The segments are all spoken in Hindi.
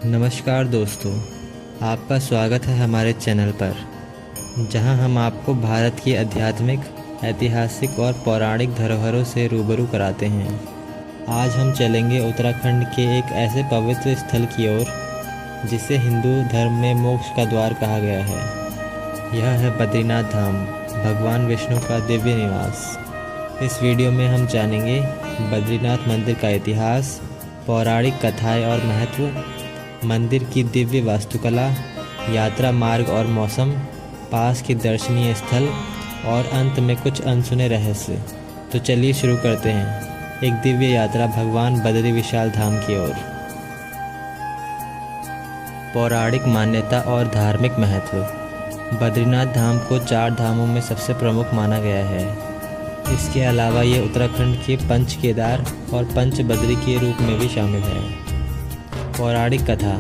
नमस्कार दोस्तों, आपका स्वागत है हमारे चैनल पर, जहां हम आपको भारत की आध्यात्मिक, ऐतिहासिक और पौराणिक धरोहरों से रूबरू कराते हैं। आज हम चलेंगे उत्तराखंड के एक ऐसे पवित्र स्थल की ओर जिसे हिंदू धर्म में मोक्ष का द्वार कहा गया है। यह है बद्रीनाथ धाम, भगवान विष्णु का दिव्य निवास। इस वीडियो में हम जानेंगे बद्रीनाथ मंदिर का इतिहास, पौराणिक कथाएं और महत्व, मंदिर की दिव्य वास्तुकला, यात्रा मार्ग और मौसम, पास के दर्शनीय स्थल और अंत में कुछ अनसुने रहस्य। तो चलिए शुरू करते हैं एक दिव्य यात्रा भगवान बद्री विशाल धाम की ओर। पौराणिक मान्यता और धार्मिक महत्व। बद्रीनाथ धाम को 4 धामों में सबसे प्रमुख माना गया है। इसके अलावा ये उत्तराखंड के पंच केदार और पंच बद्री के रूप में भी शामिल है। पौराणिक कथा।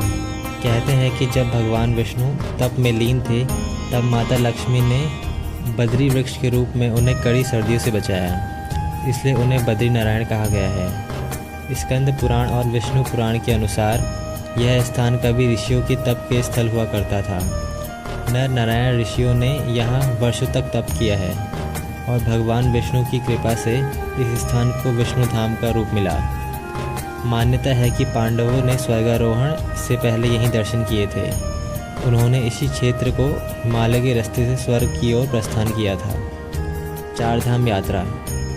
कहते हैं कि जब भगवान विष्णु तप में लीन थे, तब माता लक्ष्मी ने बद्री वृक्ष के रूप में उन्हें कड़ी सर्दियों से बचाया, इसलिए उन्हें बद्री नारायण कहा गया है। स्कंद पुराण और विष्णु पुराण के अनुसार यह स्थान कभी ऋषियों की तप के स्थल हुआ करता था। नर नारायण ऋषियों ने यहाँ वर्षों तक तप किया है और भगवान विष्णु की कृपा से इस स्थान को विष्णु धाम का रूप मिला। मान्यता है कि पांडवों ने स्वर्गारोहण से पहले यहीं दर्शन किए थे। उन्होंने इसी क्षेत्र को हिमालय के रास्ते से स्वर्ग की ओर प्रस्थान किया था। 4 धाम यात्रा।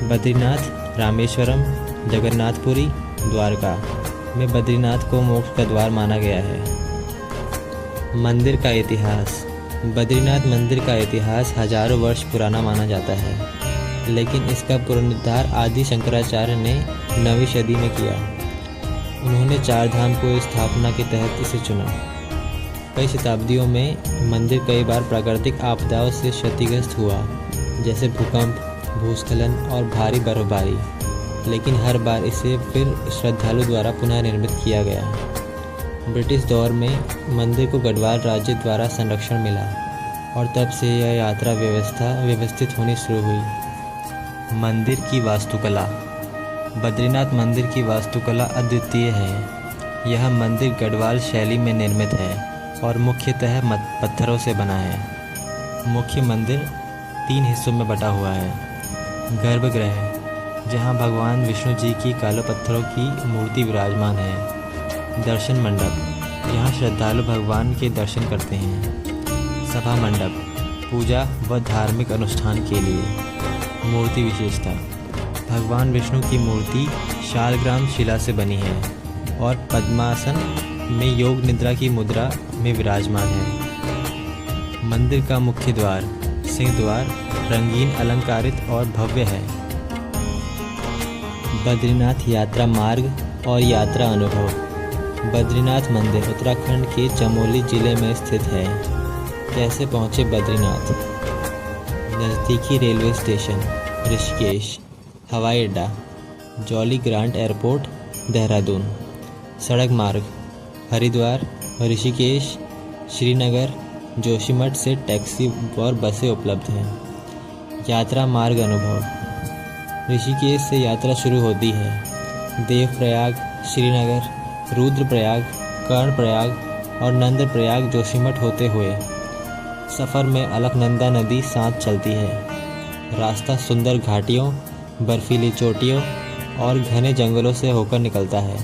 बद्रीनाथ, रामेश्वरम, जगन्नाथपुरी, द्वारका में बद्रीनाथ को मोक्ष का द्वार माना गया है। मंदिर का इतिहास। बद्रीनाथ मंदिर का इतिहास हजारों वर्ष पुराना माना जाता है, लेकिन इसका पुनरुद्धार आदि शंकराचार्य ने 9वीं सदी में किया। उन्होंने 4 धाम को स्थापना के तहत इसे चुना। कई शताब्दियों में मंदिर कई बार प्राकृतिक आपदाओं से क्षतिग्रस्त हुआ, जैसे भूकंप, भूस्खलन और भारी बर्फबारी, लेकिन हर बार इसे फिर श्रद्धालु द्वारा पुनः निर्मित किया गया। ब्रिटिश दौर में मंदिर को गढ़वाल राज्य द्वारा संरक्षण मिला और तब से यह यात्रा व्यवस्थित होनी शुरू हुई। मंदिर की वास्तुकला। बद्रीनाथ मंदिर की वास्तुकला अद्वितीय है। यह मंदिर गढ़वाल शैली में निर्मित है और मुख्यतः पत्थरों से बना है। मुख्य मंदिर 3 हिस्सों में बटा हुआ है। गर्भगृह, जहां भगवान विष्णु जी की काले पत्थरों की मूर्ति विराजमान है। दर्शन मंडप, यहाँ श्रद्धालु भगवान के दर्शन करते हैं। सभा मंडप, पूजा व धार्मिक अनुष्ठान के लिए। मूर्ति विशेषता। भगवान विष्णु की मूर्ति शालग्राम शिला से बनी है और पद्मासन में योग निद्रा की मुद्रा में विराजमान है। मंदिर का मुख्य द्वार, सिंह द्वार, रंगीन, अलंकारित और भव्य है। बद्रीनाथ यात्रा मार्ग और यात्रा अनुभव। बद्रीनाथ मंदिर उत्तराखंड के चमोली जिले में स्थित है। कैसे पहुँचे बद्रीनाथ? नज़दीकी रेलवे स्टेशन ऋषिकेश, हवाई अड्डा जॉली ग्रांट एयरपोर्ट, देहरादून। सड़क मार्ग हरिद्वार, ऋषिकेश, श्रीनगर, जोशीमठ से टैक्सी और बसें उपलब्ध हैं। यात्रा मार्ग अनुभव। ऋषिकेश से यात्रा शुरू होती है। देवप्रयाग, श्रीनगर, रुद्रप्रयाग, कर्णप्रयाग और नंदप्रयाग जोशीमठ होते हुए सफ़र में अलकनंदा नदी साथ चलती है। रास्ता सुंदर घाटियों, बर्फीली चोटियों और घने जंगलों से होकर निकलता है।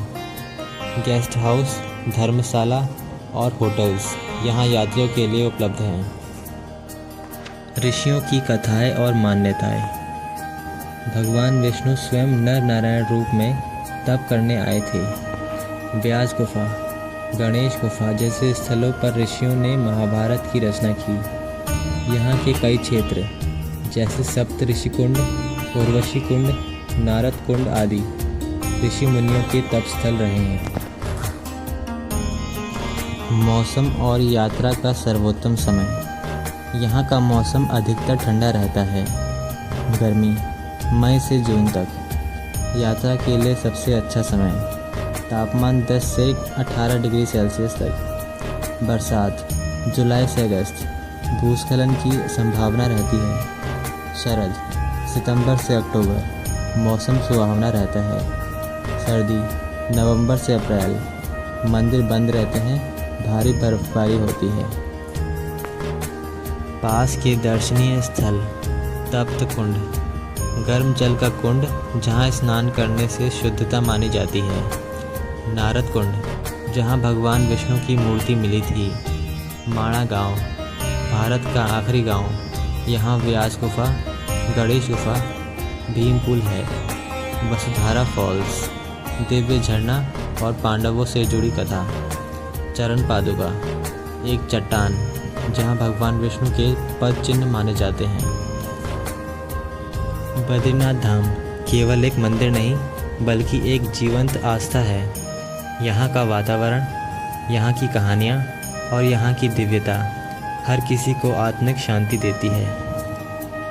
गेस्ट हाउस, धर्मशाला और होटल्स यहाँ यात्रियों के लिए उपलब्ध हैं। ऋषियों की कथाएं और मान्यताएं। भगवान विष्णु स्वयं नर नारायण रूप में तप करने आए थे। व्यास गुफा, गणेश गुफा जैसे स्थलों पर ऋषियों ने महाभारत की रचना की। यहाँ के कई क्षेत्र जैसे सप्त ऋषि कुंड, उर्वशी कुंड, नारद कुंड आदि ऋषि मुनियों के तप स्थल रहे हैं। मौसम और यात्रा का सर्वोत्तम समय। यहाँ का मौसम अधिकतर ठंडा रहता है। गर्मी मई से जून तक यात्रा के लिए सबसे अच्छा समय। तापमान 10 से 18 डिग्री सेल्सियस तक। बरसात जुलाई से अगस्त, भूस्खलन की संभावना रहती है। शरद सितंबर से अक्टूबर, मौसम सुहावना रहता है। सर्दी नवंबर से अप्रैल, मंदिर बंद रहते हैं, भारी बर्फबारी होती है। पास के दर्शनीय स्थल तप्त कुंड, गर्म जल का कुंड जहाँ स्नान करने से शुद्धता मानी जाती है। नारद कुंड, जहाँ भगवान विष्णु की मूर्ति मिली थी। माणा गांव, भारत का आखिरी गांव, यहाँ व्यास गुफा, गणेश गुफा, भीम पुल है। वसुधारा फॉल्स, दिव्य झरना और पांडवों से जुड़ी कथा। चरण पादुका, एक चट्टान जहाँ भगवान विष्णु के पद चिन्ह माने जाते हैं। बद्रीनाथ धाम केवल एक मंदिर नहीं बल्कि एक जीवंत आस्था है। यहाँ का वातावरण, यहाँ की कहानियाँ और यहाँ की दिव्यता हर किसी को आत्मिक शांति देती है।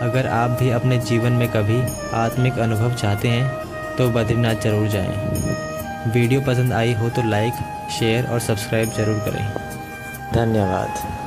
अगर आप भी अपने जीवन में कभी आत्मिक अनुभव चाहते हैं तो बद्रीनाथ जरूर जाएं। वीडियो पसंद आई हो तो लाइक, शेयर और सब्सक्राइब ज़रूर करें। धन्यवाद।